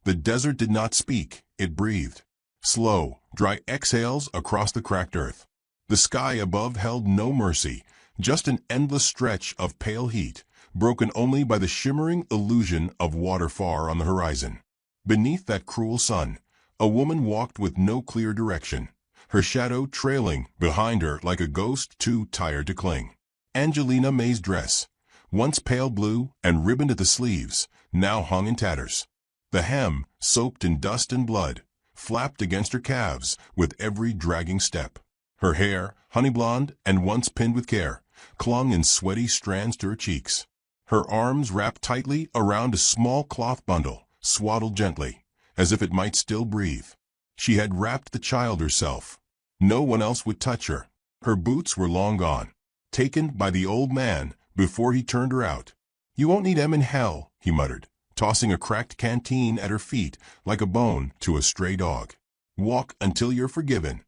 The desert did not speak, it breathed. Slow, dry exhales across the cracked earth. The sky above held no mercy, just an endless stretch of pale heat, broken only by the shimmering illusion of water far on the horizon. Beneath that cruel sun, a woman walked with no clear direction, her shadow trailing behind her like a ghost too tired to cling. Angelina May's dress, once pale blue and ribboned at the sleeves, now hung in tatters. The hem, soaked in dust and blood, flapped against her calves with every dragging step. Her hair, honey blonde and once pinned with care, clung in sweaty strands to her cheeks. Her arms wrapped tightly around a small cloth bundle, swaddled gently, as if it might still breathe. She had wrapped the child herself. No one else would touch her. Her boots were long gone, taken by the old man before he turned her out. "You won't need 'em in hell," he muttered, tossing a cracked canteen at her feet like a bone to a stray dog. "Walk until you're forgiven."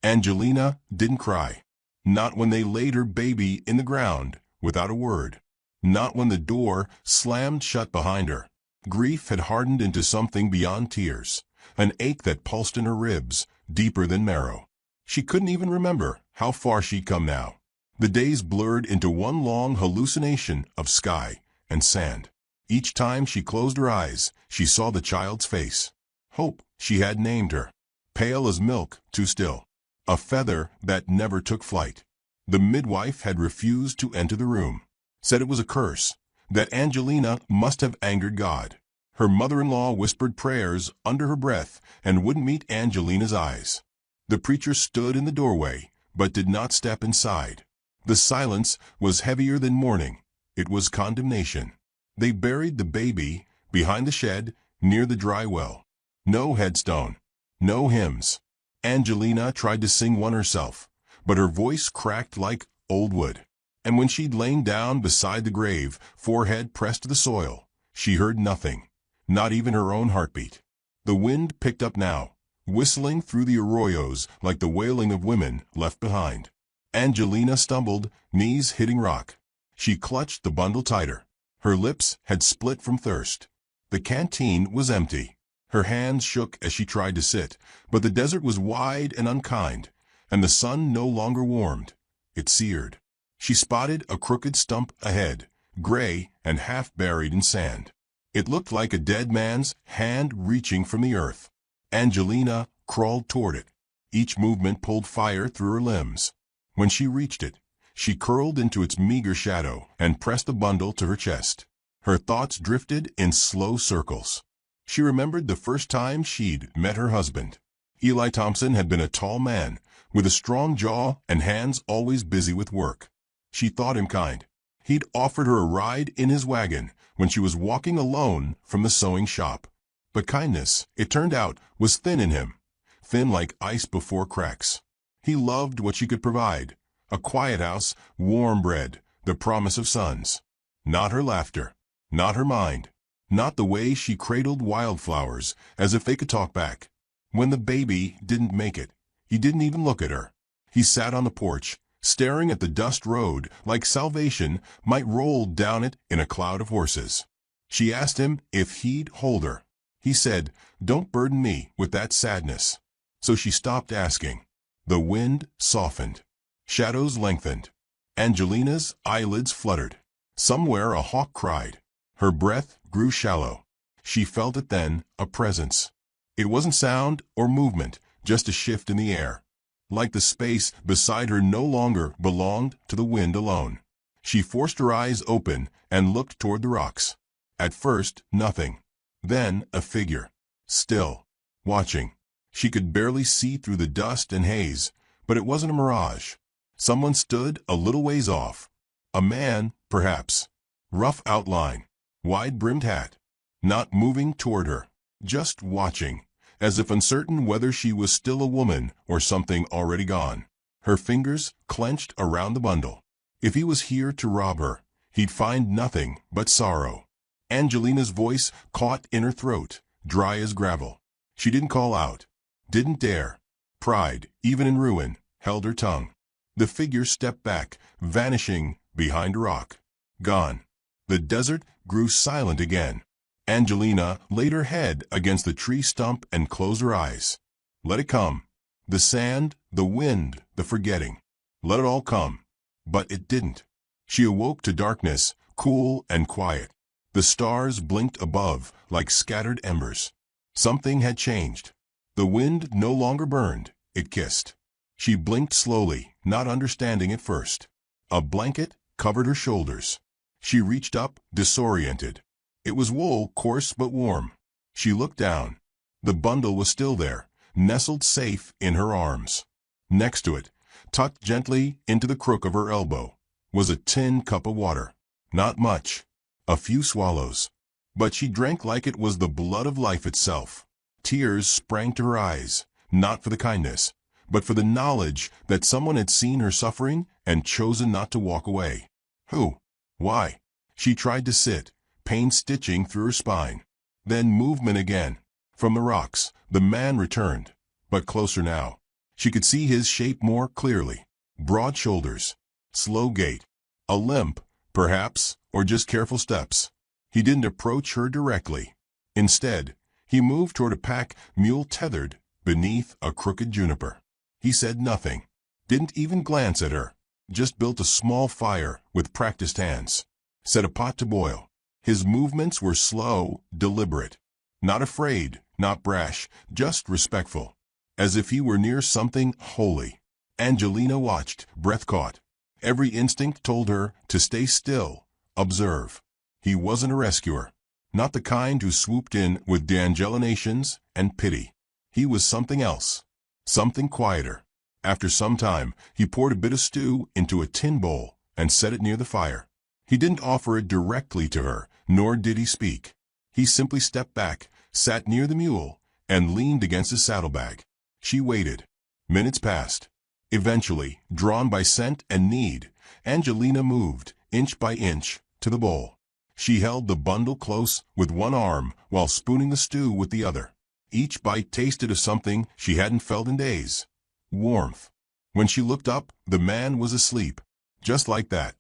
Angelina didn't cry. Not when they laid her baby in the ground without a word. Not when the door slammed shut behind her. Grief had hardened into something beyond tears, an ache that pulsed in her ribs, deeper than marrow. She couldn't even remember how far she'd come now. The days blurred into one long hallucination of sky and sand. Each time she closed her eyes, she saw the child's face. Hope, she had named her. Pale as milk, too still. A feather that never took flight. The midwife had refused to enter the room. Said it was a curse, that Angelina must have angered God. Her mother-in-law whispered prayers under her breath and wouldn't meet Angelina's eyes. The preacher stood in the doorway, but did not step inside. The silence was heavier than mourning. It was condemnation. They buried the baby behind the shed near the dry well. No headstone, no hymns. Angelina tried to sing one herself, but her voice cracked like old wood. And when she'd lain down beside the grave, forehead pressed to the soil, she heard nothing, not even her own heartbeat. The wind picked up now, whistling through the arroyos like the wailing of women left behind. Angelina stumbled, knees hitting rock. She clutched the bundle tighter. Her lips had split from thirst. The canteen was empty. Her hands shook as she tried to sit, but the desert was wide and unkind, and the sun no longer warmed. It seared. She spotted a crooked stump ahead, gray and half buried in sand. It looked like a dead man's hand reaching from the earth. Angelina crawled toward it. Each movement pulled fire through her limbs. When she reached it, she curled into its meager shadow and pressed the bundle to her chest. Her thoughts drifted in slow circles. She remembered the first time she'd met her husband. Eli Thompson had been a tall man, with a strong jaw and hands always busy with work. She thought him kind. He'd offered her a ride in his wagon when she was walking alone from the sewing shop. But kindness, it turned out, was thin in him, thin like ice before cracks. He loved what she could provide, a quiet house, warm bread, the promise of sons. Not her laughter, not her mind, not the way she cradled wildflowers as if they could talk back. When the baby didn't make it, he didn't even look at her. He sat on the porch, staring at the dust road like salvation might roll down it in a cloud of horses. She asked him if he'd hold her. He said, "Don't burden me with that sadness." So she stopped asking. The wind softened. Shadows lengthened. Angelina's eyelids fluttered. Somewhere a hawk cried. Her breath grew shallow. She felt it then, a presence. It wasn't sound or movement, just a shift in the air. Like the space beside her no longer belonged to the wind alone. She forced her eyes open and looked toward the rocks. At first, nothing. Then a figure. Still. Watching. She could barely see through the dust and haze, but it wasn't a mirage. Someone stood a little ways off. A man, perhaps. Rough outline. Wide-brimmed hat. Not moving toward her. Just watching, as if uncertain whether she was still a woman or something already gone. Her fingers clenched around the bundle. If he was here to rob her, he'd find nothing but sorrow. Angelina's voice caught in her throat, dry as gravel. She didn't call out. Didn't dare. Pride, even in ruin, held her tongue. The figure stepped back, vanishing behind a rock. Gone. The desert grew silent again. Angelina laid her head against the tree stump and closed her eyes. Let it come. The sand, the wind, the forgetting. Let it all come. But it didn't. She awoke to darkness, cool and quiet. The stars blinked above like scattered embers. Something had changed. The wind no longer burned, it kissed. She blinked slowly, not understanding at first. A blanket covered her shoulders. She reached up, disoriented. It was wool, coarse but warm. She looked down. The bundle was still there, nestled safe in her arms. Next to it, tucked gently into the crook of her elbow, was a tin cup of water. Not much. A few swallows. But she drank like it was the blood of life itself. Tears sprang to her eyes, not for the kindness, but for the knowledge that someone had seen her suffering and chosen not to walk away. Who? Why? She tried to sit, pain stitching through her spine. Then movement again. From the rocks, the man returned, but closer now. She could see his shape more clearly. Broad shoulders, slow gait, a limp, perhaps, or just careful steps. He didn't approach her directly. Instead, he moved toward a pack mule tethered beneath a crooked juniper. He said nothing, didn't even glance at her, just built a small fire with practiced hands, set a pot to boil. His movements were slow, deliberate, not afraid, not brash, just respectful, as if he were near something holy. Angelina watched, breath caught. Every instinct told her to stay still, observe. He wasn't a rescuer, not the kind who swooped in with deangelinations and pity. He was something else, something quieter. After some time, he poured a bit of stew into a tin bowl and set it near the fire. He didn't offer it directly to her, nor did he speak. He simply stepped back, sat near the mule, and leaned against his saddlebag. She waited. Minutes passed. Eventually, drawn by scent and need, Angelina moved, inch by inch, to the bowl. She held the bundle close with one arm while spooning the stew with the other. Each bite tasted of something she hadn't felt in days. Warmth. When she looked up, the man was asleep. Just like that.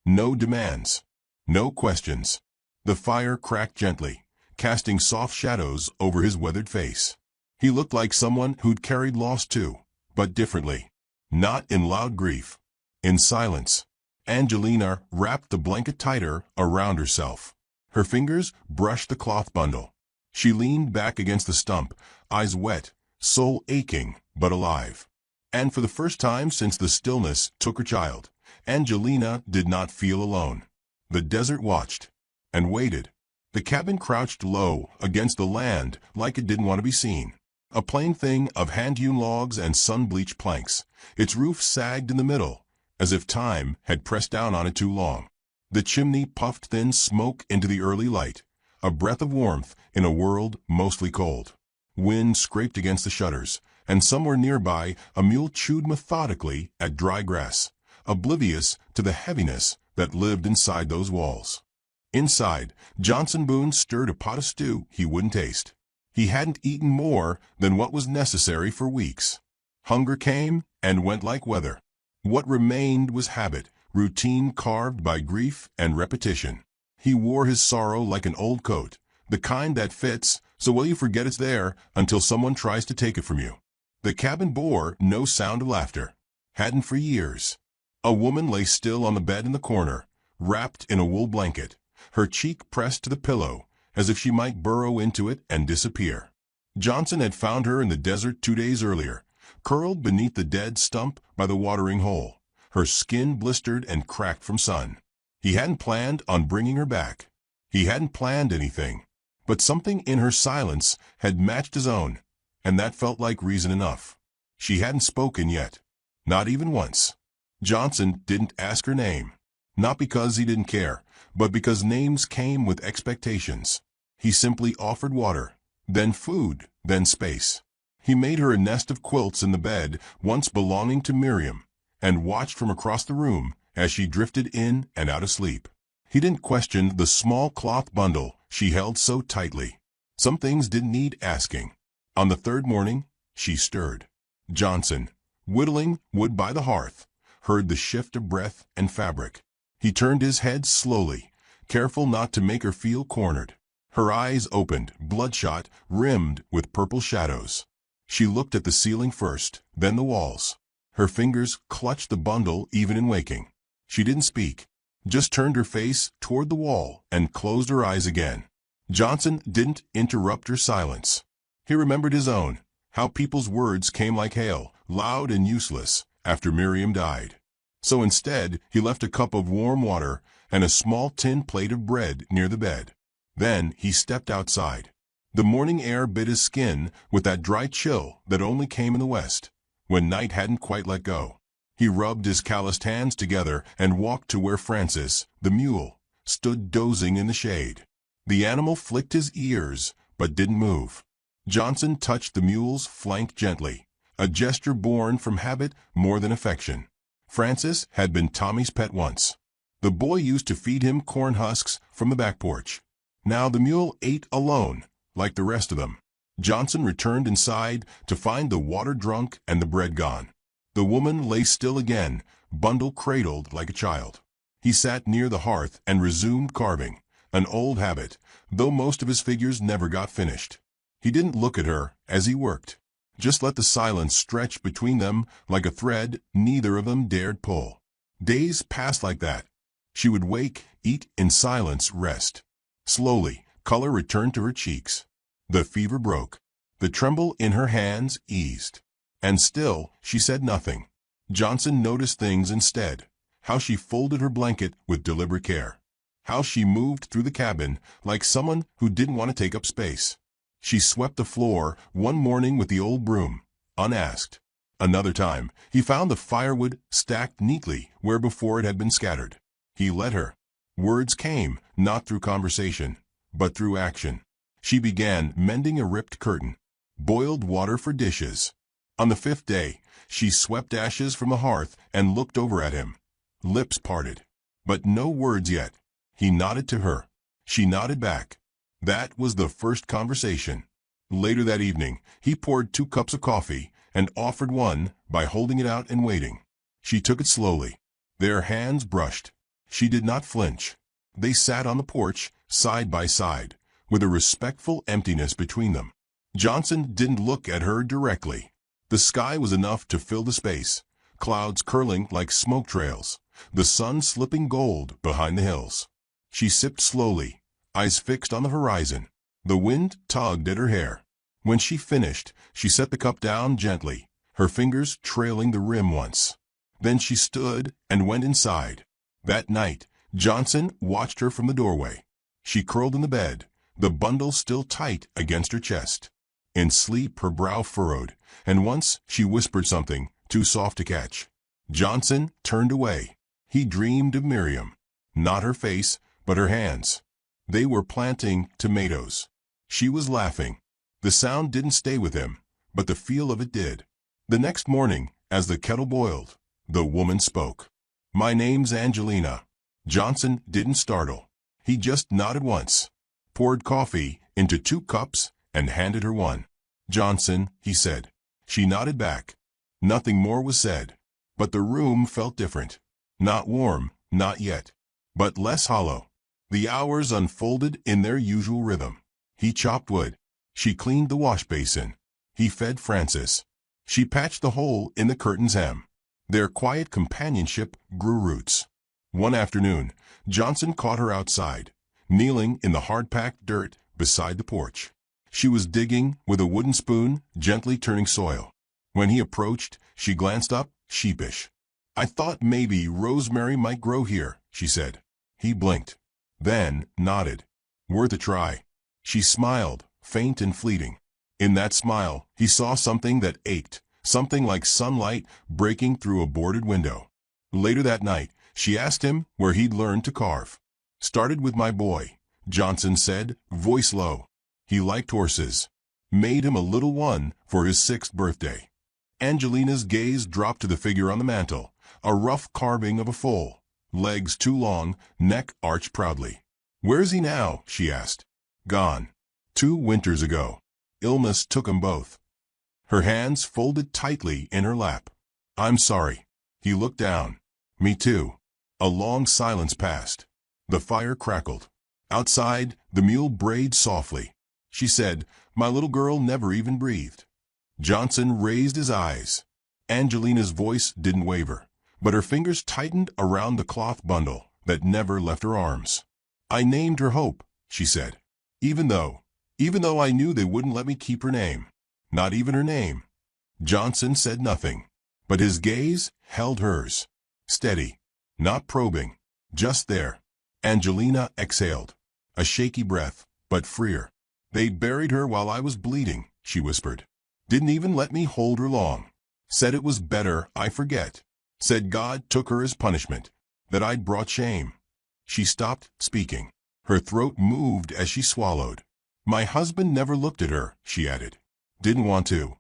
No demands. No questions. The fire cracked gently, casting soft shadows over his weathered face. He looked like someone who'd carried loss too, but differently. Not in loud grief. In silence. Angelina wrapped the blanket tighter around herself. Her fingers brushed the cloth bundle. She leaned back against the stump, eyes wet, soul aching but alive. And for the first time since the stillness took her child, Angelina did not feel alone. The desert watched and waited. The cabin crouched low against the land like it didn't want to be seen. A plain thing of hand-hewn logs and sun-bleached planks. Its roof sagged in the middle, as if time had pressed down on it too long. The chimney puffed thin smoke into the early light, a breath of warmth in a world mostly cold. Wind scraped against the shutters, and somewhere nearby a mule chewed methodically at dry grass, oblivious to the heaviness that lived inside those walls. Inside, Johnson Boone stirred a pot of stew he wouldn't taste. He hadn't eaten more than what was necessary for weeks. Hunger came and went like weather. What remained was habit, routine carved by grief and repetition. He wore his sorrow like an old coat, the kind that fits so well you forget it's there until someone tries to take it from you. The cabin bore no sound of laughter. Hadn't for years. A woman lay still on the bed in the corner, wrapped in a wool blanket, her cheek pressed to the pillow, as if she might burrow into it and disappear. Johnson had found her in the desert 2 days earlier, curled beneath the dead stump by the watering hole, her skin blistered and cracked from sun. He hadn't planned on bringing her back. He hadn't planned anything, but something in her silence had matched his own, and that felt like reason enough. She hadn't spoken yet, not even once. Johnson didn't ask her name, not because he didn't care, but because names came with expectations. He simply offered water, then food, then space. He made her a nest of quilts in the bed once belonging to Miriam, and watched from across the room as she drifted in and out of sleep. He didn't question the small cloth bundle she held so tightly. Some things didn't need asking. On the third morning, she stirred. Johnson, whittling wood by the hearth, heard the shift of breath and fabric. He turned his head slowly, careful not to make her feel cornered. Her eyes opened, bloodshot, rimmed with purple shadows. She looked at the ceiling first, then the walls. Her fingers clutched the bundle even in waking. She didn't speak, just turned her face toward the wall and closed her eyes again. Johnson didn't interrupt her silence. He remembered his own, how people's words came like hail, loud and useless, after Miriam died. So instead, he left a cup of warm water and a small tin plate of bread near the bed. Then he stepped outside. The morning air bit his skin with that dry chill that only came in the west, when night hadn't quite let go. He rubbed his calloused hands together and walked to where Francis, the mule, stood dozing in the shade. The animal flicked his ears, but didn't move. Johnson touched the mule's flank gently, a gesture born from habit more than affection. Francis had been Tommy's pet once. The boy used to feed him corn husks from the back porch. Now the mule ate alone, like the rest of them. Johnson returned inside to find the water drunk and the bread gone. The woman lay still again, bundle cradled like a child. He sat near the hearth and resumed carving, an old habit, though most of his figures never got finished. He didn't look at her as he worked. Just let the silence stretch between them like a thread neither of them dared pull. Days passed like that. She would wake, eat in silence, rest. Slowly, color returned to her cheeks. The fever broke. The tremble in her hands eased. And still, she said nothing. Johnson noticed things instead. How she folded her blanket with deliberate care. How she moved through the cabin like someone who didn't want to take up space. She swept the floor one morning with the old broom, unasked. Another time, he found the firewood stacked neatly where before it had been scattered. He let her. Words came, not through conversation, but through action. She began mending a ripped curtain. Boiled water for dishes. On the 5th day, she swept ashes from the hearth and looked over at him. Lips parted. But no words yet. He nodded to her. She nodded back. That was the first conversation. Later that evening, he poured 2 cups of coffee and offered one by holding it out and waiting. She took it slowly. Their hands brushed. She did not flinch. They sat on the porch, side by side, with a respectful emptiness between them. Johnson didn't look at her directly. The sky was enough to fill the space, clouds curling like smoke trails, the sun slipping gold behind the hills. She sipped slowly, eyes fixed on the horizon. The wind tugged at her hair. When she finished, she set the cup down gently, her fingers trailing the rim once. Then she stood and went inside. That night, Johnson watched her from the doorway. She curled in the bed, the bundle still tight against her chest. In sleep, her brow furrowed, and once she whispered something, too soft to catch. Johnson turned away. He dreamed of Miriam. Not her face, but her hands. They were planting tomatoes. She was laughing. The sound didn't stay with him, but the feel of it did. The next morning, as the kettle boiled, the woman spoke. "My name's Angelina." Johnson didn't startle. He just nodded once, poured coffee into 2 cups, and handed her one. "Johnson," he said. She nodded back. Nothing more was said. But the room felt different. Not warm, not yet, but less hollow. The hours unfolded in their usual rhythm. He chopped wood. She cleaned the wash basin. He fed Francis. She patched the hole in the curtain's hem. Their quiet companionship grew roots. One afternoon, Johnson caught her outside, kneeling in the hard-packed dirt beside the porch. She was digging with a wooden spoon, gently turning soil. When he approached, she glanced up, sheepish. "I thought maybe rosemary might grow here," she said. He blinked, then nodded. "Worth a try." She smiled, faint and fleeting. In that smile, he saw something that ached, something like sunlight breaking through a boarded window. Later that night, she asked him where he'd learned to carve. "Started with my boy," Johnson said, voice low. He liked horses. Made him a little one for his 6th birthday. Angelina's gaze dropped to the figure on the mantel, a rough carving of a foal, legs too long, neck arched proudly. "Where's he now?" she asked. "Gone. 2 winters ago. Illness took 'em both." Her hands folded tightly in her lap. "I'm sorry." He looked down. "Me too." A long silence passed. The fire crackled. Outside, The mule brayed softly. She said, "My little girl never even breathed." Johnson raised his eyes. Angelina's voice didn't waver, but her fingers tightened around the cloth bundle that never left her arms. "I named her Hope," she said, even though I knew they wouldn't let me keep her name. Not even her name." Johnson said nothing, but his gaze held hers. Steady, not probing, just there. Angelina exhaled, a shaky breath, but freer. "They buried her while I was bleeding," she whispered. "Didn't even let me hold her long. Said it was better I forget. Said God took her as punishment, that I'd brought shame." She stopped speaking. Her throat moved as she swallowed. "My husband never looked at her," she added. "Didn't want to."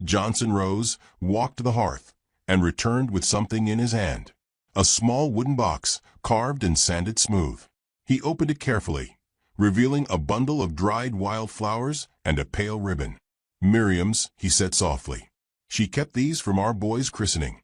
Johnson rose, walked to the hearth, and returned with something in his hand. A small wooden box, carved and sanded smooth. He opened it carefully, revealing a bundle of dried wildflowers and a pale ribbon. "Miriam's," he said softly. "She kept these from our boy's christening."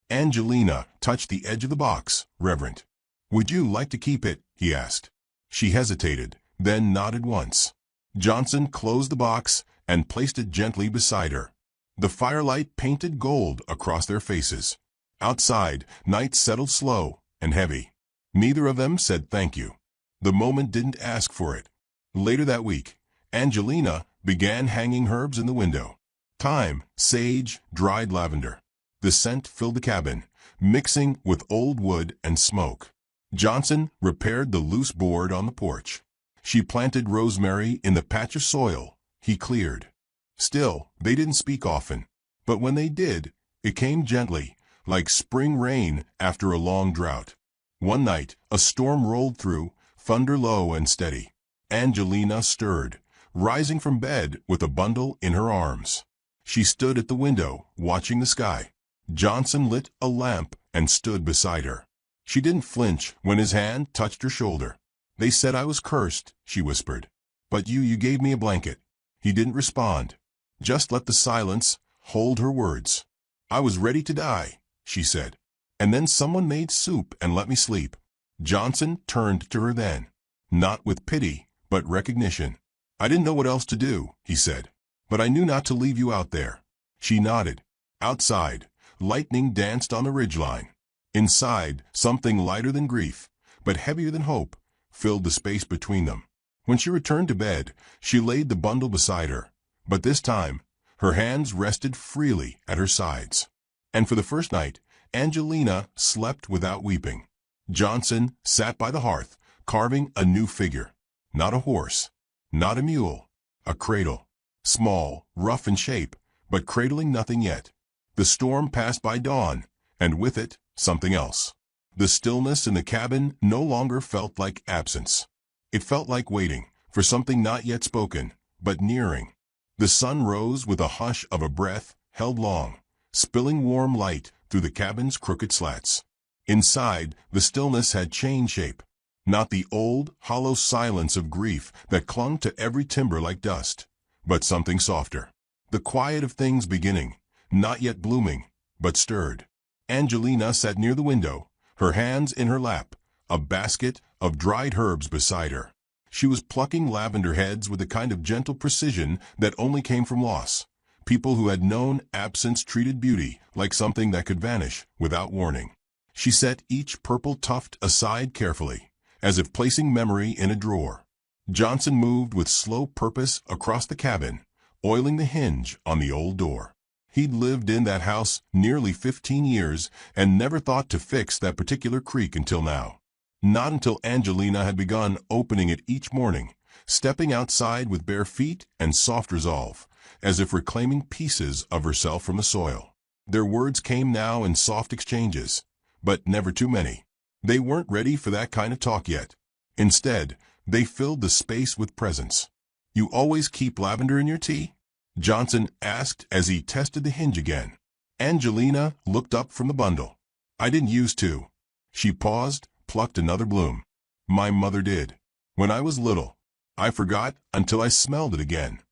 Angelina touched the edge of the box, reverent. "Would you like to keep it?" he asked. She hesitated, then nodded once. Johnson closed the box and placed it gently beside her. The firelight painted gold across their faces. Outside, night settled slow and heavy. Neither of them said thank you. The moment didn't ask for it. Later that week, Angelina began hanging herbs in the window. Thyme, sage, dried lavender. The scent filled the cabin, mixing with old wood and smoke. Johnson repaired the loose board on the porch. She planted rosemary in the patch of soil he cleared. Still, they didn't speak often, but when they did, it came gently, like spring rain after a long drought. One night, a storm rolled through, thunder low and steady. Angelina stirred, rising from bed with a bundle in her arms. She stood at the window, watching the sky. Johnson lit a lamp and stood beside her. She didn't flinch when his hand touched her shoulder. "They said I was cursed," she whispered. "But you gave me a blanket." He didn't respond. Just let the silence hold her words. "I was ready to die," she said. "And then someone made soup and let me sleep." Johnson turned to her then, not with pity, but recognition. "I didn't know what else to do," he said. "But I knew not to leave you out there." She nodded. Outside, lightning danced on the ridgeline. Inside, something lighter than grief, but heavier than hope, filled the space between them. When she returned to bed, she laid the bundle beside her, but this time, her hands rested freely at her sides. And for the first night, Angelina slept without weeping. Johnson sat by the hearth, carving a new figure. Not a horse, not a mule, a cradle. Small, rough in shape, but cradling nothing yet. The storm passed by dawn, and with it, something else. The stillness in the cabin no longer felt like absence. It felt like waiting for something not yet spoken, but nearing. The sun rose with a hush of a breath held long, spilling warm light through the cabin's crooked slats. Inside, the stillness had changed shape. Not the old, hollow silence of grief that clung to every timber like dust, but something softer. The quiet of things beginning, not yet blooming, but stirred. Angelina sat near the window, her hands in her lap, a basket of dried herbs beside her. She was plucking lavender heads with a kind of gentle precision that only came from loss. People who had known absence treated beauty like something that could vanish without warning. She set each purple tuft aside carefully, as if placing memory in a drawer. Johnson moved with slow purpose across the cabin, oiling the hinge on the old door. He'd lived in that house nearly 15 years and never thought to fix that particular creak until now. Not until Angelina had begun opening it each morning, stepping outside with bare feet and soft resolve, as if reclaiming pieces of herself from the soil. Their words came now in soft exchanges, but never too many. They weren't ready for that kind of talk yet. Instead, they filled the space with presence. "You always keep lavender in your tea?" Johnson asked as he tested the hinge again. Angelina looked up from the bundle. "I didn't used to." She paused, plucked another bloom. "My mother did. When I was little. I forgot until I smelled it again."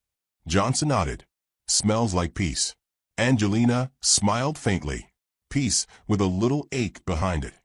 Johnson nodded. "Smells like peace." Angelina smiled faintly. Peace with a little ache behind it.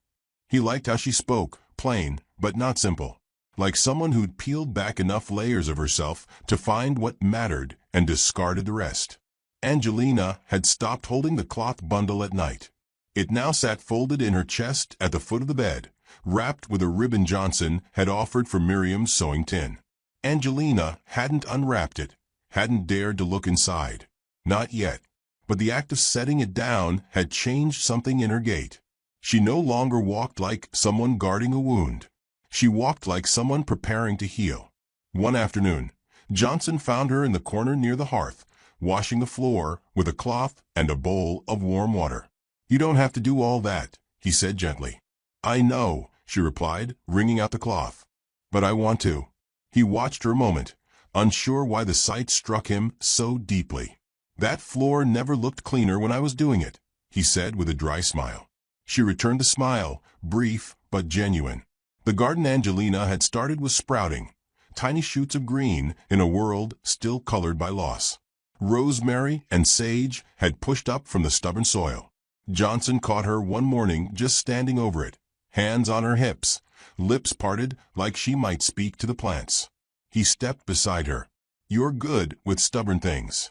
He liked how she spoke, plain, but not simple. like someone who'd peeled back enough layers of herself to find what mattered and discarded the rest. Angelina had stopped holding the cloth bundle at night. It now sat folded in her chest at the foot of the bed, wrapped with a ribbon Johnson had offered for Miriam's sewing tin. Angelina hadn't unwrapped it, hadn't dared to look inside. Not yet. But the act of setting it down had changed something in her gait. She no longer walked like someone guarding a wound. She walked like someone preparing to heal. One afternoon, Johnson found her in the corner near the hearth, washing the floor with a cloth and a bowl of warm water. "You don't have to do all that," he said gently. "I know," she replied, wringing out the cloth. "But I want to." He watched her a moment, unsure why the sight struck him so deeply. "That floor never looked cleaner when I was doing it," he said with a dry smile. She returned the smile, brief but genuine. The garden Angelina had started was sprouting, tiny shoots of green in a world still colored by loss. Rosemary and sage had pushed up from the stubborn soil. Johnson caught her one morning just standing over it, hands on her hips, lips parted like she might speak to the plants. He stepped beside her. "You're good with stubborn things.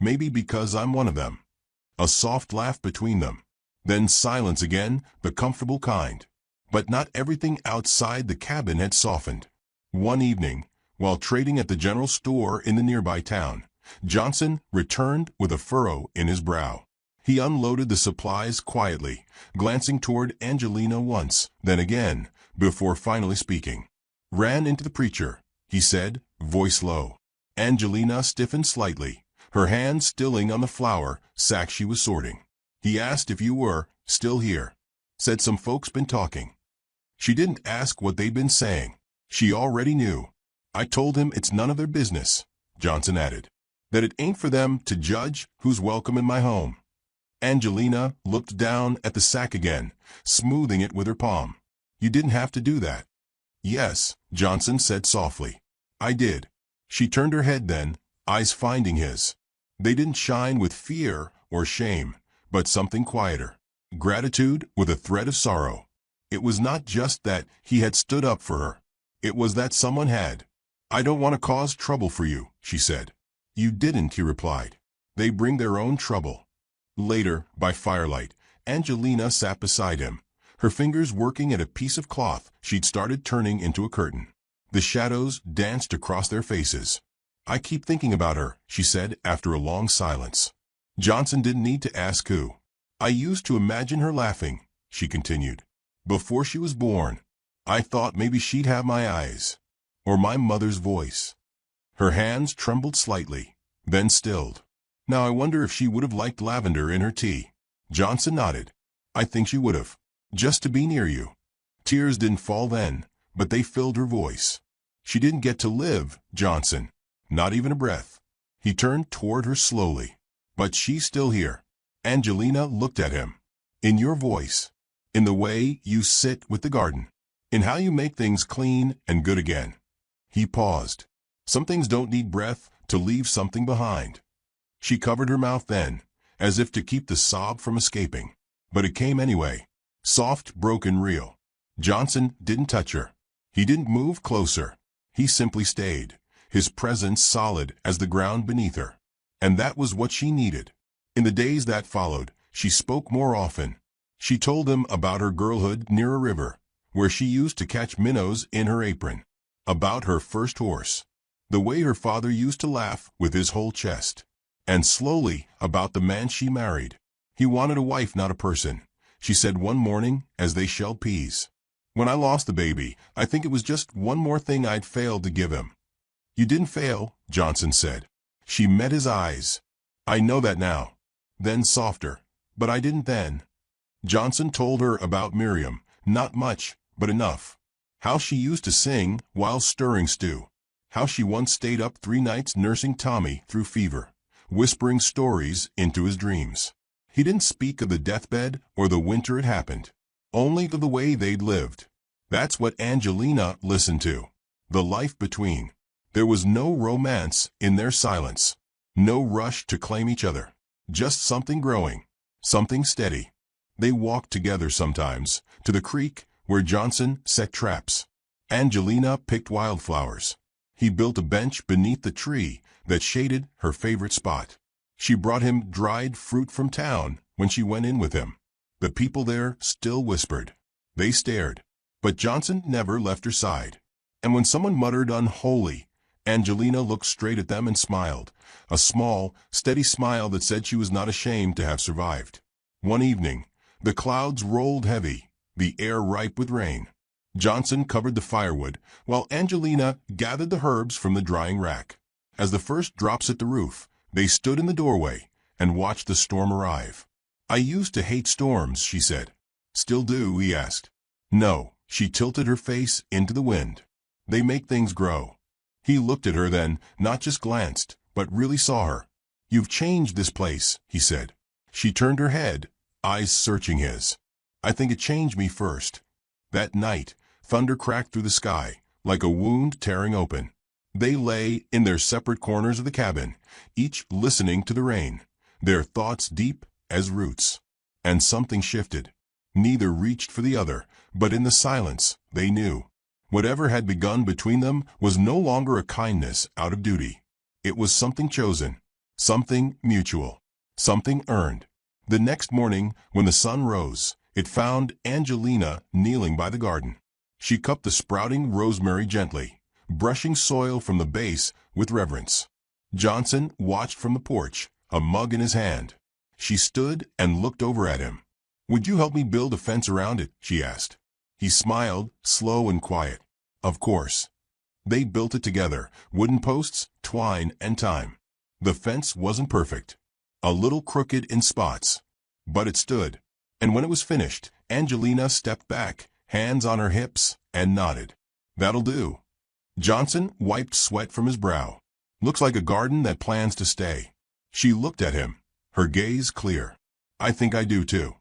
Maybe because I'm one of them." A soft laugh between them. Then silence again, the comfortable kind. But not everything outside the cabin had softened. One evening, while trading at the general store in the nearby town, Johnson returned with a furrow in his brow. He unloaded the supplies quietly, glancing toward Angelina once, then again, before finally speaking. "Ran into the preacher," he said, voice low. Angelina stiffened slightly, her hand stilling on the flour sack she was sorting. "He asked if you were still here. Said some folks been talking." She didn't ask what they'd been saying. She already knew. "I told him it's none of their business," Johnson added. "That it ain't for them to judge who's welcome in my home." Angelina looked down at the sack again, smoothing it with her palm. "You didn't have to do that." "Yes," Johnson said softly. "I did." She turned her head then, eyes finding his. They didn't shine with fear or shame, but something quieter. Gratitude with a thread of sorrow. It was not just that he had stood up for her. It was that someone had. "I don't want to cause trouble for you," she said. "You didn't," he replied. "They bring their own trouble." Later, by firelight, Angelina sat beside him, her fingers working at a piece of cloth she'd started turning into a curtain. The shadows danced across their faces. "I keep thinking about her," she said after a long silence. Johnson didn't need to ask who. "I used to imagine her laughing," she continued. "Before she was born, I thought maybe she'd have my eyes, or my mother's voice." Her hands trembled slightly, then stilled. "Now I wonder if she would have liked lavender in her tea." Johnson nodded. "I think she would have. Just to be near you." Tears didn't fall then, but they filled her voice. "She didn't get to live, Johnson. Not even a breath." He turned toward her slowly. "But she's still here." Angelina looked at him. "In your voice. In the way you sit with the garden. In how you make things clean and good again." He paused. "Some things don't need breath to leave something behind." She covered her mouth then, as if to keep the sob from escaping. But it came anyway. Soft, broken, real. Johnson didn't touch her. He didn't move closer. He simply stayed, his presence solid as the ground beneath her. And that was what she needed. In the days that followed, she spoke more often. She told him about her girlhood near a river, where she used to catch minnows in her apron. About her first horse. The way her father used to laugh with his whole chest. And slowly about the man she married. "He wanted a wife, not a person," she said one morning as they shelled peas. "When I lost the baby, I think it was just one more thing I'd failed to give him." "You didn't fail," Johnson said. She met his eyes. "I know that now." Then softer. "But I didn't then." Johnson told her about Miriam, not much, but enough. How she used to sing while stirring stew. How she once stayed up 3 nights nursing Tommy through fever, whispering stories into his dreams. He didn't speak of the deathbed or the winter it happened, only of the way they'd lived. That's what Angelina listened to. The life between. There was no romance in their silence. No rush to claim each other. Just something growing. Something steady. They walked together sometimes, to the creek where Johnson set traps. Angelina picked wildflowers. He built a bench beneath the tree that shaded her favorite spot. She brought him dried fruit from town when she went in with him. The people there still whispered. They stared. But Johnson never left her side. And when someone muttered unholy, Angelina looked straight at them and smiled, a small, steady smile that said she was not ashamed to have survived. One evening, the clouds rolled heavy, the air ripe with rain. Johnson covered the firewood, while Angelina gathered the herbs from the drying rack. As the first drops hit the roof, they stood in the doorway and watched the storm arrive. "I used to hate storms," she said. "Still do?" he asked. "No." She tilted her face into the wind. "They make things grow." He looked at her then, not just glanced, but really saw her. "You've changed this place," he said. She turned her head, eyes searching his. "I think it changed me first." That night, thunder cracked through the sky, like a wound tearing open. They lay in their separate corners of the cabin, each listening to the rain, their thoughts deep as roots. And something shifted. Neither reached for the other, but in the silence, they knew. Whatever had begun between them was no longer a kindness out of duty. It was something chosen, something mutual, something earned. The next morning, when the sun rose, it found Angelina kneeling by the garden. She cupped the sprouting rosemary gently, brushing soil from the base with reverence. Johnson watched from the porch, a mug in his hand. She stood and looked over at him. "Would you help me build a fence around it?" she asked. He smiled, slow and quiet. "Of course." They built it together, wooden posts, twine, and time. The fence wasn't perfect, a little crooked in spots, but it stood. And when it was finished, Angelina stepped back, hands on her hips, and nodded. "That'll do." Johnson wiped sweat from his brow. "Looks like a garden that plans to stay." She looked at him, her gaze clear. "I think I do too."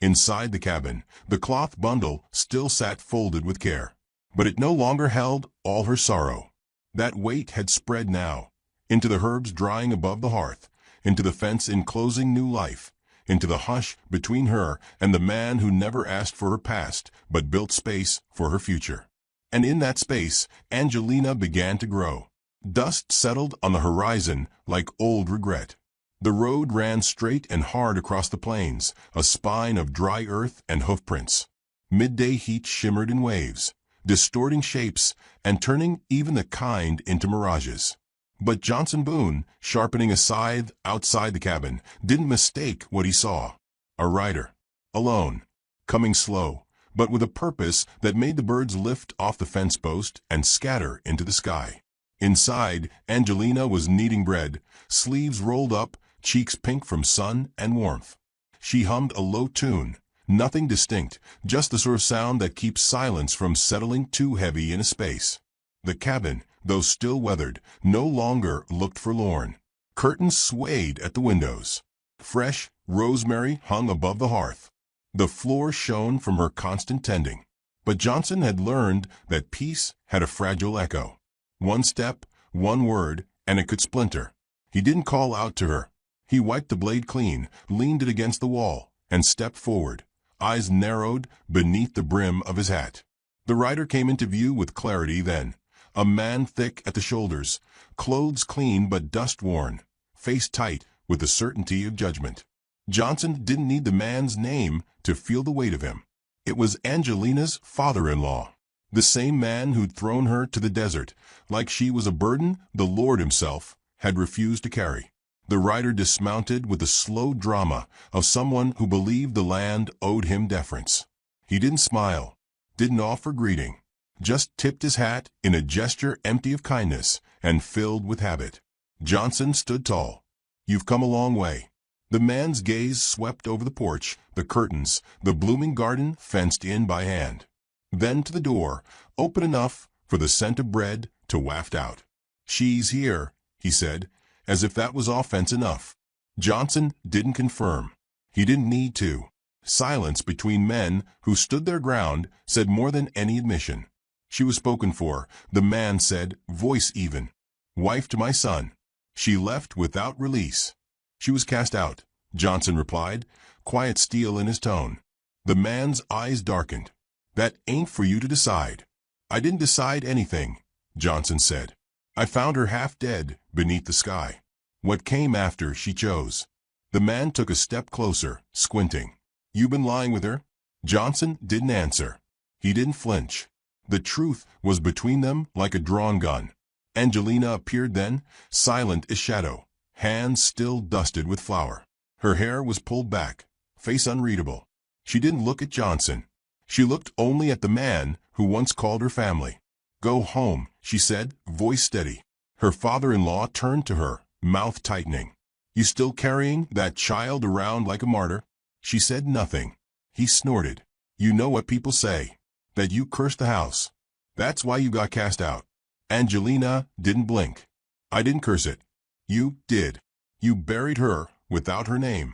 Inside the cabin, the cloth bundle still sat folded with care. But it no longer held all her sorrow. That weight had spread now, into the herbs drying above the hearth, into the fence enclosing new life, into the hush between her and the man who never asked for her past, but built space for her future. And in that space, Angelina began to grow. Dust settled on the horizon like old regret. The road ran straight and hard across the plains, a spine of dry earth and hoofprints. Midday heat shimmered in waves, distorting shapes and turning even the kind into mirages. But Johnson Boone, sharpening a scythe outside the cabin, didn't mistake what he saw. A rider, alone, coming slow, but with a purpose that made the birds lift off the fence post and scatter into the sky. Inside, Angelina was kneading bread, sleeves rolled up, cheeks pink from sun and warmth. She hummed a low tune, nothing distinct, just the sort of sound that keeps silence from settling too heavy in a space. The cabin, though still weathered, no longer looked forlorn. Curtains swayed at the windows. Fresh rosemary hung above the hearth. The floor shone from her constant tending. But Johnson had learned that peace had a fragile echo. One step, one word, and it could splinter. He didn't call out to her. He wiped the blade clean, leaned it against the wall, and stepped forward, eyes narrowed beneath the brim of his hat. The rider came into view with clarity then, a man thick at the shoulders, clothes clean but dust-worn, face tight with the certainty of judgment. Johnson didn't need the man's name to feel the weight of him. It was Angelina's father-in-law, the same man who'd thrown her to the desert, like she was a burden the Lord himself had refused to carry. The rider dismounted with the slow drama of someone who believed the land owed him deference. He didn't smile, didn't offer greeting, just tipped his hat in a gesture empty of kindness and filled with habit. Johnson stood tall. "You've come a long way." The man's gaze swept over the porch, the curtains, the blooming garden fenced in by hand. Then to the door, open enough for the scent of bread to waft out. "She's here," he said, as if that was offense enough. Johnson didn't confirm. He didn't need to. Silence between men who stood their ground said more than any admission. She was spoken for, the man said, voice even. "Wife to my son." She left without release. "She was cast out," Johnson replied, quiet steel in his tone. The man's eyes darkened. "That ain't for you to decide. I didn't decide anything, Johnson said. I found her half dead beneath the sky. What came after she chose. The man took a step closer, squinting. You been lying with her? Johnson didn't answer. He didn't flinch. The truth was between them like a drawn gun. Angelina appeared then, silent as shadow, hands still dusted with flour. Her hair was pulled back, face unreadable. She didn't look at Johnson. She looked only at the man who once called her family. Go home, she said, voice steady. Her father-in-law turned to her, mouth tightening. You still carrying that child around like a martyr? She said nothing. He snorted. You know what people say. That you cursed the house. That's why you got cast out. Angelina didn't blink. I didn't curse it. You did. You buried her without her name.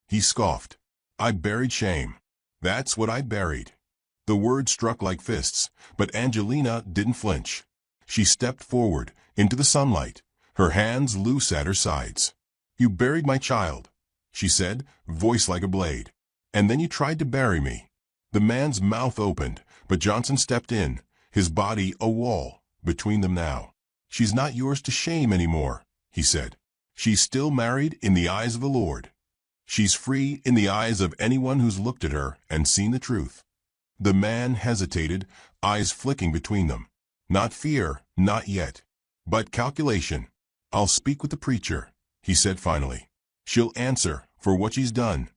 He scoffed. I buried shame. That's what I buried. The word struck like fists, but Angelina didn't flinch. She stepped forward, into the sunlight, her hands loose at her sides. You buried my child, she said, voice like a blade. And then you tried to bury me. The man's mouth opened, but Johnson stepped in, his body a wall between them now. She's not yours to shame anymore, he said. She's still married in the eyes of the Lord. She's free in the eyes of anyone who's looked at her and seen the truth. The man hesitated, eyes flicking between them. Not fear, not yet. But calculation. I'll speak with the preacher, he said finally. She'll answer for what she's done.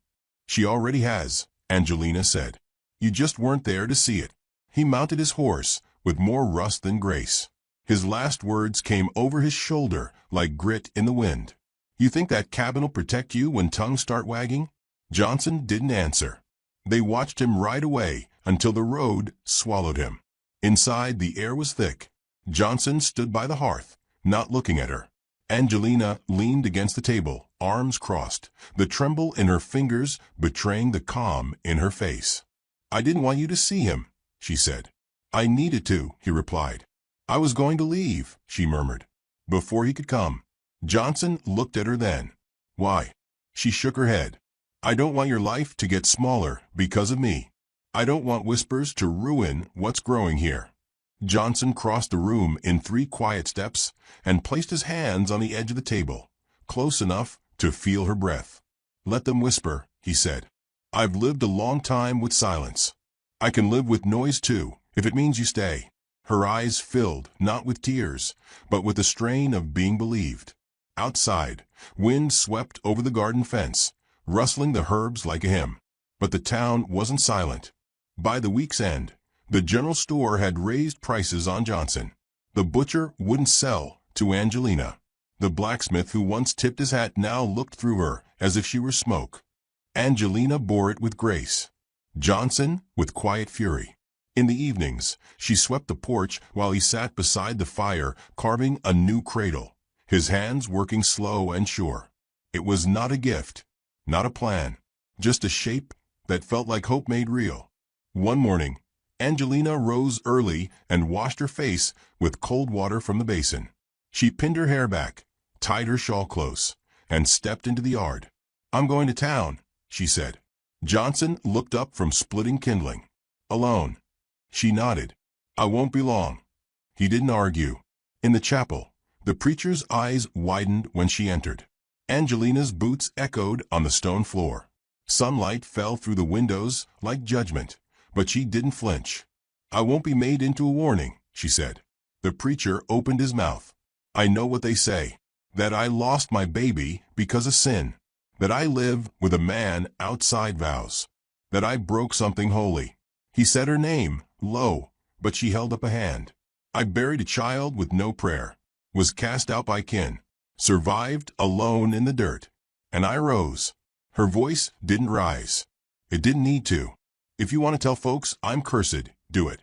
She already has, Angelina said. You just weren't there to see it. He mounted his horse, with more rust than grace. His last words came over his shoulder like grit in the wind. You think that cabin'll protect you when tongues start wagging? Johnson didn't answer. They watched him ride away until the road swallowed him. Inside, the air was thick. Johnson stood by the hearth, not looking at her. Angelina leaned against the table, arms crossed, the tremble in her fingers betraying the calm in her face. I didn't want you to see him, she said. I needed to, he replied. I was going to leave, she murmured, before he could come. Johnson looked at her then. Why? She shook her head. I don't want your life to get smaller because of me. I don't want whispers to ruin what's growing here. Johnson crossed the room in 3 quiet steps and placed his hands on the edge of the table, close enough to feel her breath. Let them whisper, he said. I've lived a long time with silence. I can live with noise too, if it means you stay. Her eyes filled, not with tears, but with the strain of being believed. Outside, wind swept over the garden fence, rustling the herbs like a hymn. But the town wasn't silent. By the week's end, the general store had raised prices on Johnson. The butcher wouldn't sell to Angelina. The blacksmith who once tipped his hat now looked through her as if she were smoke. Angelina bore it with grace. Johnson with quiet fury. In the evenings, she swept the porch while he sat beside the fire carving a new cradle, his hands working slow and sure. It was not a gift, not a plan, just a shape that felt like hope made real. One morning, Angelina rose early and washed her face with cold water from the basin. She pinned her hair back, tied her shawl close, and stepped into the yard. I'm going to town, she said. Johnson looked up from splitting kindling. Alone. She nodded. I won't be long. He didn't argue. In the chapel, the preacher's eyes widened when she entered. Angelina's boots echoed on the stone floor. Sunlight fell through the windows like judgment, but she didn't flinch. I won't be made into a warning, she said. The preacher opened his mouth. I know what they say, that I lost my baby because of sin, that I live with a man outside vows, that I broke something holy. He said her name, low, but she held up a hand. I buried a child with no prayer, was cast out by kin, survived alone in the dirt. And I rose. Her voice didn't rise. It didn't need to. If you want to tell folks I'm cursed, do it.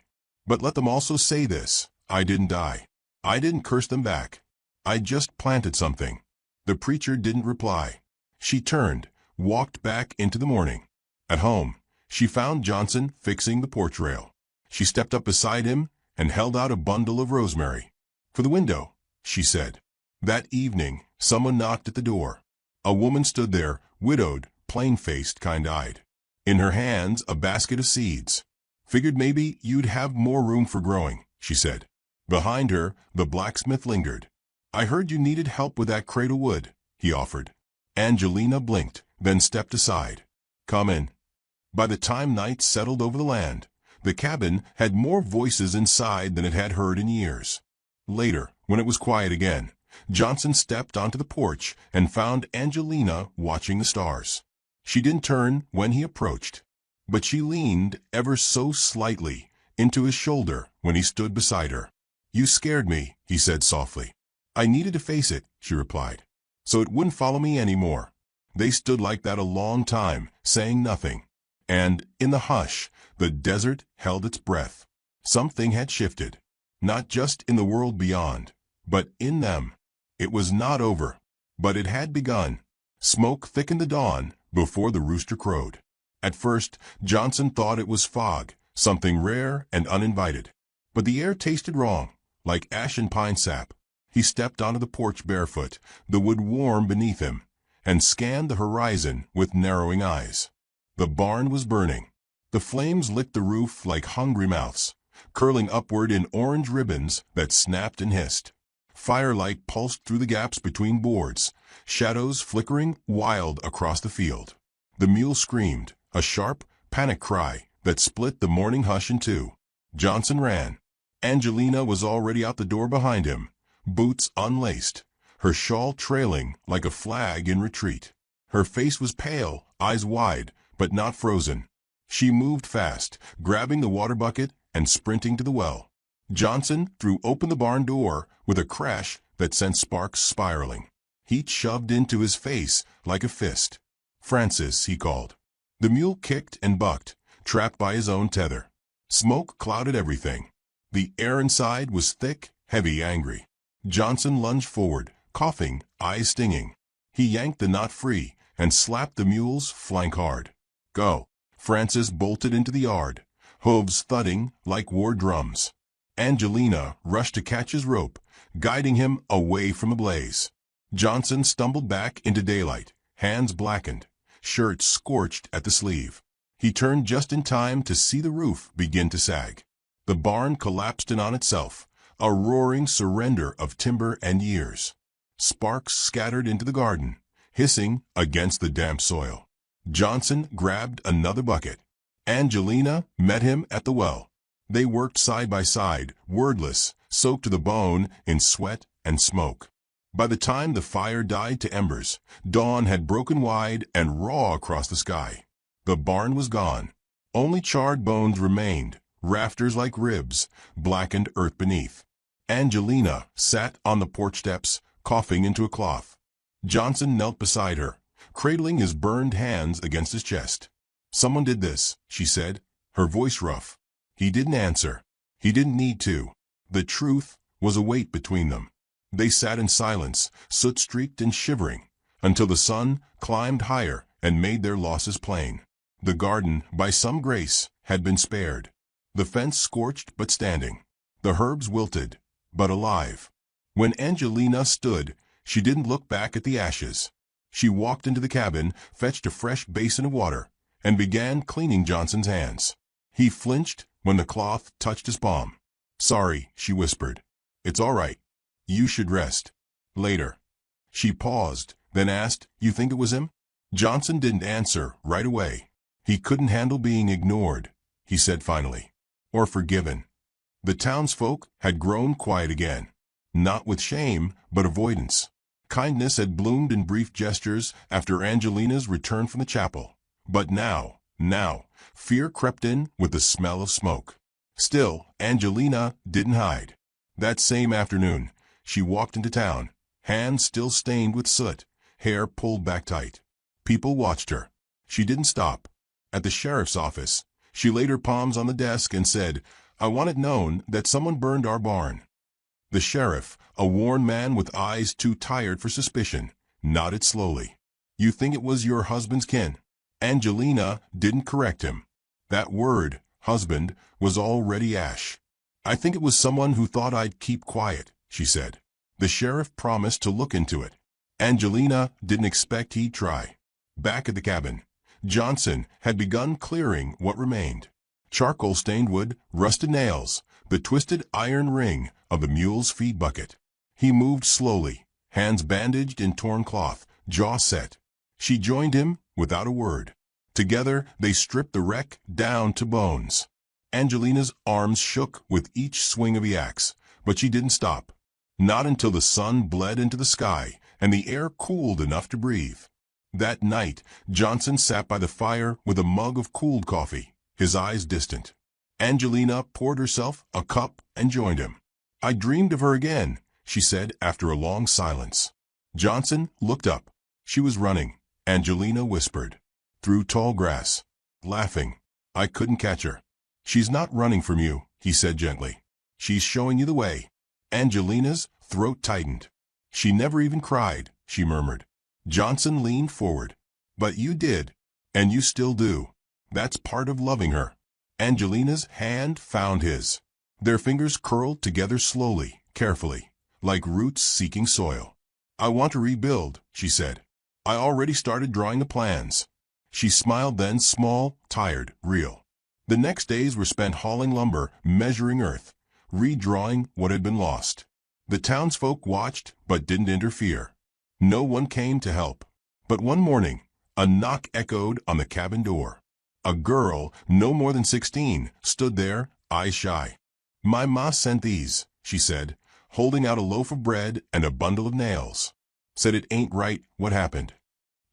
But let them also say this, I didn't die. I didn't curse them back. I just planted something. The preacher didn't reply. She turned, walked back into the morning. At home, she found Johnson fixing the porch rail. She stepped up beside him and held out a bundle of rosemary. For the window, she said. That evening, someone knocked at the door. A woman stood there, widowed, plain-faced, kind-eyed. In her hands, a basket of seeds. Figured maybe you'd have more room for growing, she said. Behind her, the blacksmith lingered. "I heard you needed help with that cradle wood," he offered. Angelina blinked, then stepped aside. "Come in." By the time night settled over the land, the cabin had more voices inside than it had heard in years. Later, when it was quiet again, Johnson stepped onto the porch and found Angelina watching the stars. She didn't turn when he approached, but she leaned ever so slightly into his shoulder when he stood beside her. "You scared me," he said softly. "I needed to face it," she replied, "so it wouldn't follow me anymore." They stood like that a long time, saying nothing. And, in the hush, the desert held its breath. Something had shifted, not just in the world beyond, but in them. It was not over, but it had begun. Smoke thickened the dawn before the rooster crowed. At first, Johnson thought it was fog, something rare and uninvited. But the air tasted wrong, like ash and pine sap. He stepped onto the porch barefoot, the wood warm beneath him, and scanned the horizon with narrowing eyes. The barn was burning. The flames licked the roof like hungry mouths, curling upward in orange ribbons that snapped and hissed. Firelight pulsed through the gaps between boards, shadows flickering wild across the field. The mule screamed, a sharp, panic cry that split the morning hush in two. Johnson ran. Angelina was already out the door behind him, boots unlaced, her shawl trailing like a flag in retreat. Her face was pale, eyes wide, but not frozen. She moved fast, grabbing the water bucket and sprinting to the well. Johnson threw open the barn door with a crash that sent sparks spiraling. Heat shoved into his face like a fist. "Francis," he called. The mule kicked and bucked, trapped by his own tether. Smoke clouded everything. The air inside was thick, heavy, angry. Johnson lunged forward, coughing, eyes stinging. He yanked the knot free and slapped the mule's flank hard. "Go." Francis bolted into the yard, hooves thudding like war drums. Angelina rushed to catch his rope, guiding him away from the blaze. Johnson stumbled back into daylight, hands blackened, shirt scorched at the sleeve. He turned just in time to see the roof begin to sag. The barn collapsed in on itself, a roaring surrender of timber and years. Sparks scattered into the garden, hissing against the damp soil. Johnson grabbed another bucket. Angelina met him at the well. They worked side by side, wordless, soaked to the bone in sweat and smoke. By the time the fire died to embers, dawn had broken wide and raw across the sky. The barn was gone. Only charred bones remained, rafters like ribs, blackened earth beneath. Angelina sat on the porch steps, coughing into a cloth. Johnson knelt beside her, cradling his burned hands against his chest. "Someone did this," she said, her voice rough. He didn't answer. He didn't need to. The truth was a weight between them. They sat in silence, soot-streaked and shivering, until the sun climbed higher and made their losses plain. The garden, by some grace, had been spared. The fence scorched but standing. The herbs wilted, but alive. When Angelina stood, she didn't look back at the ashes. She walked into the cabin, fetched a fresh basin of water, and began cleaning Johnson's hands. He flinched when the cloth touched his palm. "Sorry," she whispered. "It's all right. You should rest. Later." She paused, then asked, "You think it was him?" Johnson didn't answer right away. He couldn't handle being ignored, he said finally, or forgiven. The townsfolk had grown quiet again, not with shame, but avoidance. Kindness had bloomed in brief gestures after Angelina's return from the chapel. But now, fear crept in with the smell of smoke. Still, Angelina didn't hide. That same afternoon, she walked into town, hands still stained with soot, hair pulled back tight. People watched her. She didn't stop. At the sheriff's office, she laid her palms on the desk and said, "I want it known that someone burned our barn." The sheriff, a worn man with eyes too tired for suspicion, nodded slowly. "You think it was your husband's kin?" Angelina didn't correct him. That word, husband, was already ash. "I think it was someone who thought I'd keep quiet," she said. The sheriff promised to look into it. Angelina didn't expect he'd try. Back at the cabin, Johnson had begun clearing what remained. Charcoal-stained wood, rusted nails, the twisted iron ring of the mule's feed bucket. He moved slowly, hands bandaged in torn cloth, jaw set. She joined him without a word. Together they stripped the wreck down to bones. Angelina's arms shook with each swing of the axe, but she didn't stop. Not until the sun bled into the sky and the air cooled enough to breathe. That night, Johnson sat by the fire with a mug of cooled coffee, his eyes distant. Angelina poured herself a cup and joined him. "I dreamed of her again," she said after a long silence. Johnson looked up. She was running, Angelina whispered. "Through tall grass." Laughing. "I couldn't catch her." "She's not running from you," he said gently. "She's showing you the way." Angelina's throat tightened. "She never even cried," she murmured. Johnson leaned forward. "But you did. And you still do. That's part of loving her." Angelina's hand found his. Their fingers curled together slowly, carefully, like roots seeking soil. "I want to rebuild," she said. "I already started drawing the plans." She smiled then, small, tired, real. The next days were spent hauling lumber, measuring earth, redrawing what had been lost. The townsfolk watched but didn't interfere. No one came to help. But one morning, a knock echoed on the cabin door. A girl, no more than 16, stood there, eyes shy. "My ma sent these," she said, holding out a loaf of bread and a bundle of nails. "Said it ain't right what happened."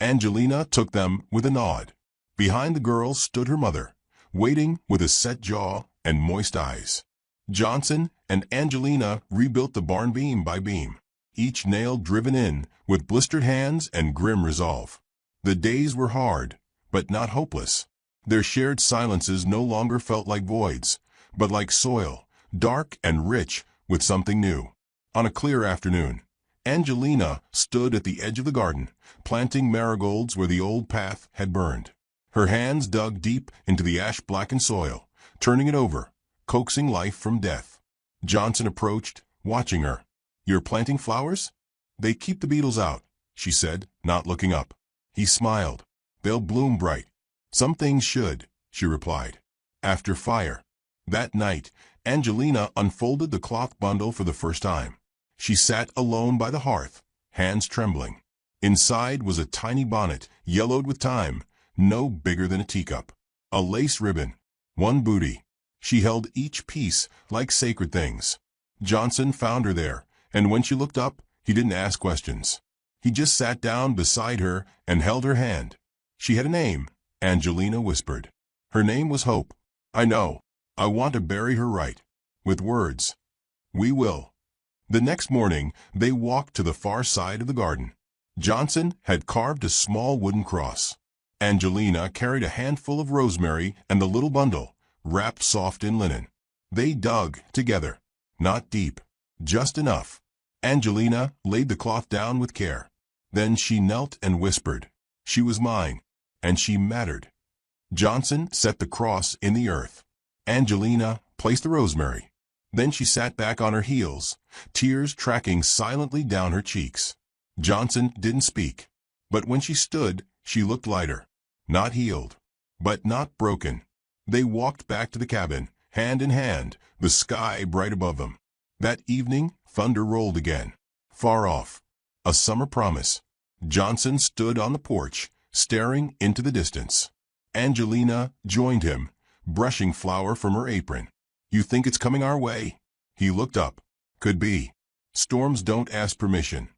Angelina took them with a nod. Behind the girl stood her mother, waiting with a set jaw and moist eyes. Johnson and Angelina rebuilt the barn beam by beam, each nail driven in with blistered hands and grim resolve. The days were hard, but not hopeless. Their shared silences no longer felt like voids, but like soil, dark and rich with something new. On a clear afternoon, Angelina stood at the edge of the garden, planting marigolds where the old path had burned. Her hands dug deep into the ash-blackened soil, turning it over, coaxing life from death. Johnson approached, watching her. "You're planting flowers?" "They keep the beetles out," she said, not looking up. He smiled. "They'll bloom bright." "Some things should," she replied. After fire. That night, Angelina unfolded the cloth bundle for the first time. She sat alone by the hearth, hands trembling. Inside was a tiny bonnet, yellowed with time, no bigger than a teacup. A lace ribbon. One booty. She held each piece like sacred things. Johnson found her there, and when she looked up, he didn't ask questions. He just sat down beside her and held her hand. "She had a name," Angelina whispered. "Her name was Hope. I know. I want to bury her right. With words. We will." The next morning, they walked to the far side of the garden. Johnson had carved a small wooden cross. Angelina carried a handful of rosemary and the little bundle, wrapped soft in linen. They dug together. Not deep. Just enough. Angelina laid the cloth down with care. Then she knelt and whispered. She was mine, and she mattered. Johnson set the cross in the earth. Angelina placed the rosemary. Then she sat back on her heels, tears tracking silently down her cheeks. Johnson didn't speak, but when she stood, she looked lighter. Not healed, but not broken. They walked back to the cabin, hand in hand, the sky bright above them. That evening, thunder rolled again. Far off. A summer promise. Johnson stood on the porch, staring into the distance. Angelina joined him, brushing flour from her apron. "You think it's coming our way?" He looked up. "Could be. Storms don't ask permission."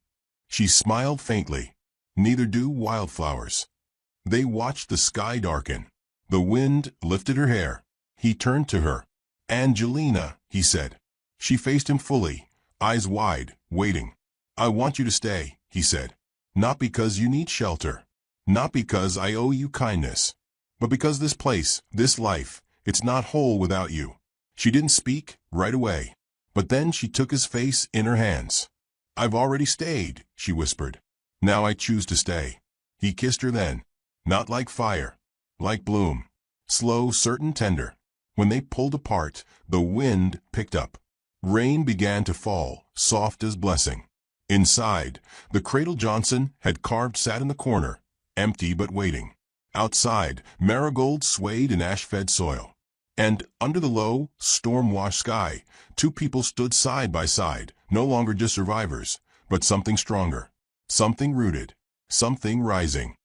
She smiled faintly. "Neither do wildflowers." They watched the sky darken. The wind lifted her hair. He turned to her. "Angelina," he said. She faced him fully, eyes wide, waiting. "I want you to stay," he said. "Not because you need shelter. Not because I owe you kindness. But because this place, this life, it's not whole without you." She didn't speak right away. But then she took his face in her hands. "I've already stayed," she whispered. "Now I choose to stay." He kissed her then. Not like fire. Like bloom. Slow, certain, tender. When they pulled apart, the wind picked up. Rain began to fall, soft as blessing. Inside, the cradle Johnson had carved sat in the corner, empty but waiting. Outside, marigolds swayed in ash-fed soil. And under the low, storm-washed sky, two people stood side by side, no longer just survivors, but something stronger, something rooted, something rising.